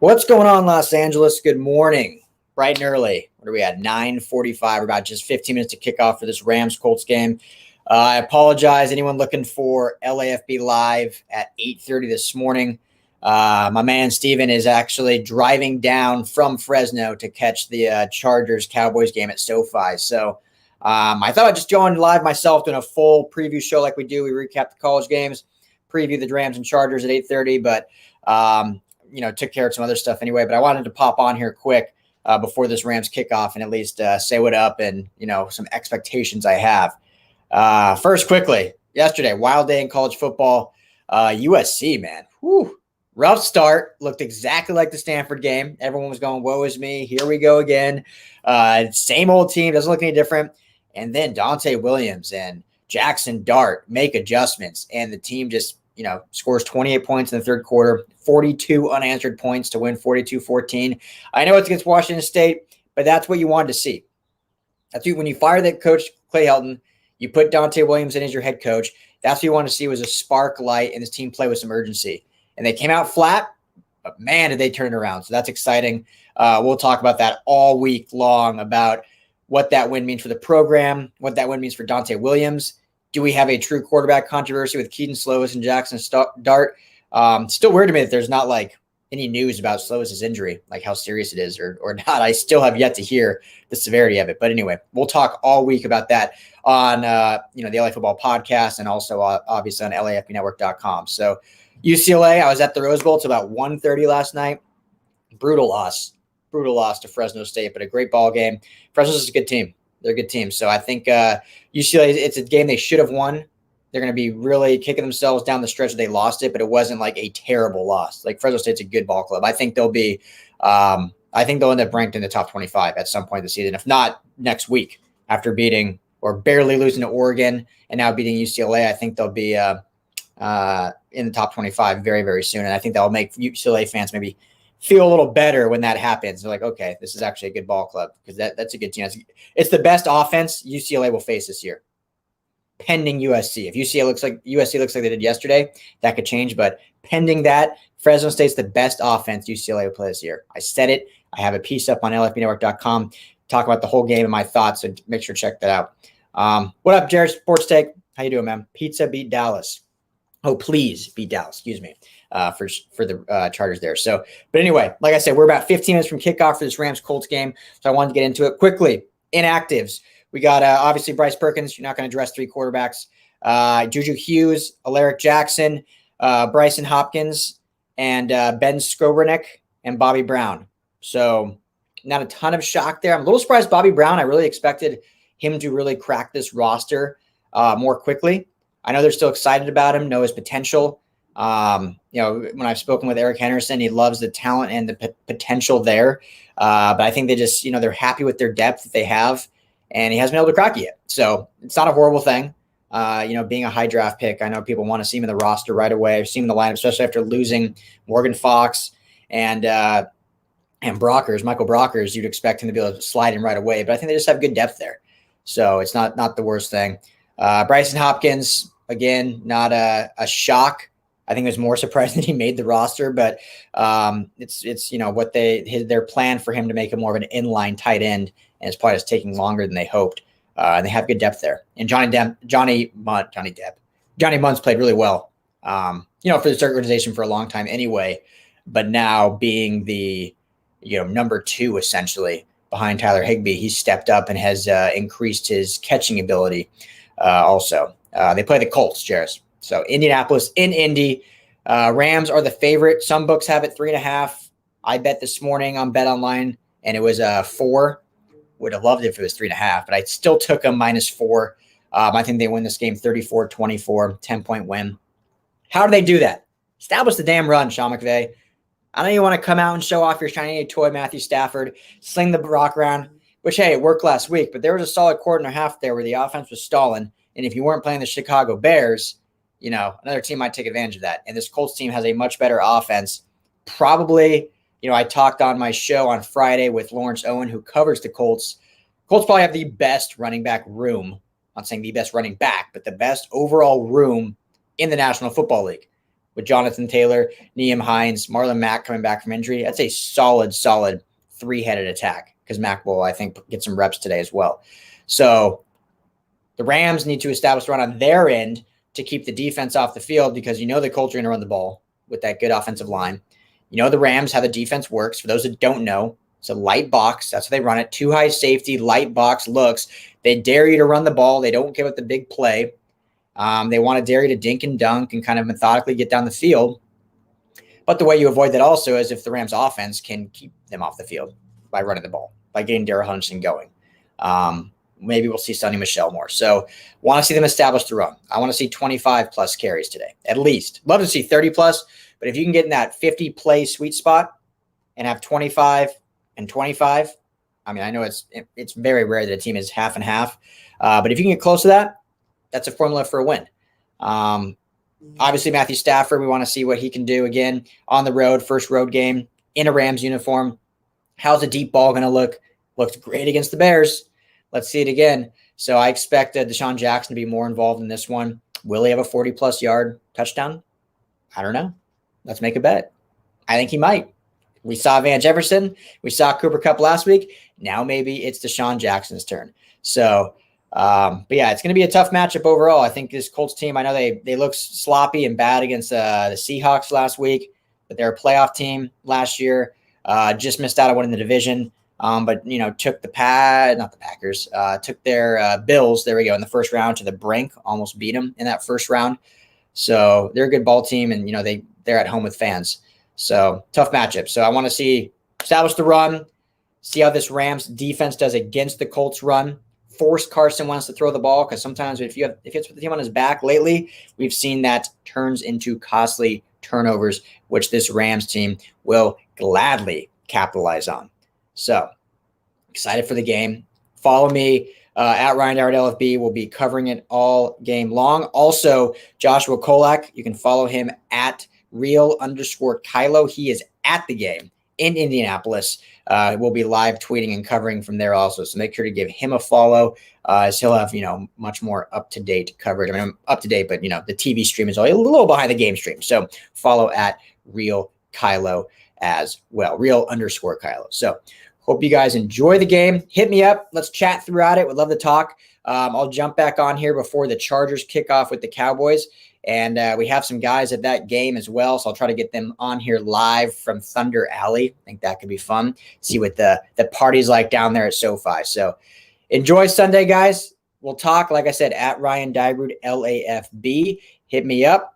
What's going on, Los Angeles? Good morning. Bright and early. What are we at? 9:45. We're about just 15 minutes to kick off for this Rams-Colts game. I apologize. Anyone looking for LAFB live at 8:30 this morning? My man Steven is actually driving down from Fresno to catch the Chargers-Cowboys game at SoFi. So I thought I'd just go on live myself, doing a full preview show like we do. We recap the college games, preview the Rams and Chargers at 8:30, but took care of some other stuff anyway. But I wanted to pop on here quick before this Rams kickoff and at least say what up and, some expectations I have. First, quickly, yesterday, wild day in college football. USC, man. Whew. Rough start. Looked exactly like the Stanford game. Everyone was going, woe is me. Here we go again. Same old team. Doesn't look any different. And then Dante Williams and Jackson Dart make adjustments. And the team just, scores 28 points in the third quarter, 42 unanswered points to win 42-14. I know it's against Washington State, but that's what you wanted to see. That's when you fire that coach, Clay Helton, you put Dante Williams in as your head coach. That's what you want to see was a spark light and this team play with some urgency. And they came out flat, but man, did they turn it around. So that's exciting. We'll talk about that all week long about what that win means for the program, what that win means for Dante Williams. Do we have a true quarterback controversy with Keaton Slovis and Jackson Dart? Still weird to me that there's not like any news about Slovis's injury, like how serious it is or not. I still have yet to hear the severity of it. But anyway, we'll talk all week about that on the LA Football Podcast and also obviously on LAFBnetwork.com. So UCLA, I was at the Rose Bowl till about 1:30 last night. Brutal loss to Fresno State, but a great ball game. Fresno's a good team. They're a good team. So I think UCLA, it's a game they should have won. They're going to be really kicking themselves down the stretch that they lost it, but it wasn't like a terrible loss. Like Fresno State's a good ball club. I think they'll end up ranked in the top 25 at some point this season, if not next week after beating or barely losing to Oregon and now beating UCLA. I think they'll be in the top 25 very, very soon. And I think that'll make UCLA fans maybe feel a little better when that happens. They're like, okay, this is actually a good ball club because that's a good team. It's the best offense UCLA will face this year, pending USC. If USC looks like they did yesterday, that could change. But pending that, Fresno State's the best offense UCLA will play this year. I said it. I have a piece up on LFBnetwork.com. Talk about the whole game and my thoughts, so make sure to check that out. What up, Jared Sports Take? How you doing, man? Pizza beat Dallas. Oh, please beat Dallas. Excuse me. For the Chargers there. So, but anyway, like I said, we're about 15 minutes from kickoff for this Rams-Colts game. So I wanted to get into it quickly. Inactives. We got obviously Bryce Perkins. You're not going to address three quarterbacks. Juju Hughes, Alaric Jackson, Bryson Hopkins, and Ben Skowronek and Bobby Brown. So not a ton of shock there. I'm a little surprised Bobby Brown. I really expected him to really crack this roster more quickly. I know they're still excited about him, know his potential. When I've spoken with Eric Henderson, he loves the talent and the potential there. But I think they just, they're happy with their depth that they have, and he hasn't been able to crack it yet. So it's not a horrible thing. Being a high draft pick, I know people want to see him in the roster right away. I've seen him in the lineup, especially after losing Morgan Fox and Brockers, Michael Brockers. You'd expect him to be able to slide in right away, but I think they just have good depth there. So it's not the worst thing. Bryson Hopkins, again, not a shock. I think it was more surprising that he made the roster, but it's what their plan for him to make him more of an inline tight end, and it's probably just taking longer than they hoped. And they have good depth there. And Johnny Munt's played really well, for this organization for a long time anyway, but now being the number 2 essentially behind Tyler Higbee, he's stepped up and has increased his catching ability also. They play the Colts, Jairus. So Indianapolis in Indy. Rams are the favorite. Some books have it 3.5. I bet this morning on Bet Online, and it was 4. Would have loved it if it was 3.5, but I still took them -4. I think they win this game 34-24, 10-point win. How do they do that? Establish the damn run, Sean McVay. I know you want to come out and show off your shiny toy Matthew Stafford, sling the rock around, which, hey, it worked last week, but there was a solid quarter and a half there where the offense was stalling, and if you weren't playing the Chicago Bears, another team might take advantage of that. And this Colts team has a much better offense. Probably, I talked on my show on Friday with Lawrence Owen, who covers the Colts. Colts probably have the best running back room. I'm not saying the best running back, but the best overall room in the National Football League. with Jonathan Taylor, Nyheim Hines, Marlon Mack coming back from injury. That's a solid 3-headed attack because Mack will, I think, get some reps today as well. So the Rams need to establish the run on their end to keep the defense off the field because the Colts are going to run the ball with that good offensive line. The Rams, how the defense works. For those that don't know, it's a light box. That's how they run it. 2 high safety, light box looks. They dare you to run the ball. They don't give up the big play. They want to dare you to dink and dunk and kind of methodically get down the field. But the way you avoid that also is if the Rams offense can keep them off the field by running the ball, by getting Darrell Henderson going. Maybe we'll see Sonny Michel more. So want to see them establish the run. I want to see 25 plus carries today, at least. Love to see 30 plus, but if you can get in that 50 play sweet spot and have 25 and 25, I mean, I know it's very rare that a team is half and half, but if you can get close to that, that's a formula for a win. Obviously, Matthew Stafford, we want to see what he can do again on the road, first road game in a Rams uniform. How's the deep ball going to look? Looked great against the Bears. Let's see it again. So I expect Deshaun Jackson to be more involved in this one. Will he have a 40-plus yard touchdown? I don't know. Let's make a bet. I think he might. We saw Van Jefferson. We saw Cooper Kupp last week. Now maybe it's Deshaun Jackson's turn. So, but yeah, it's going to be a tough matchup overall. I think this Colts team, I know they look sloppy and bad against the Seahawks last week, but they're a playoff team last year. Just missed out on winning the division. But took took their Bills, there we go, in the first round to the brink, almost beat them in that first round. So they're a good ball team, and they're at home with fans. So tough matchup. So I want to see establish the run, see how this Rams defense does against the Colts run. Force Carson Wentz to throw the ball, because sometimes if it's with the team on his back lately, we've seen that turns into costly turnovers, which this Rams team will gladly capitalize on. So excited for the game. Follow me at Ryan Dyrud LFB. We'll be covering it all game long. Also, Joshua Kolak, you can follow him at real_Kylo. He is at the game in Indianapolis. We'll be live tweeting and covering from there also. So make sure to give him a follow, as he'll have, much more up-to-date coverage. I mean, I'm up to date, but, the TV stream is a little behind the game stream. So follow at real Kylo as well, real_Kylo. So hope you guys enjoy the game. Hit me up. Let's chat throughout it. Would love to talk. I'll jump back on here before the Chargers kick off with the Cowboys. And we have some guys at that game as well. So I'll try to get them on here live from Thunder Alley. I think that could be fun. See what the party's like down there at SoFi. So enjoy Sunday, guys. We'll talk, like I said, at Ryan Dyrud LAFB. Hit me up.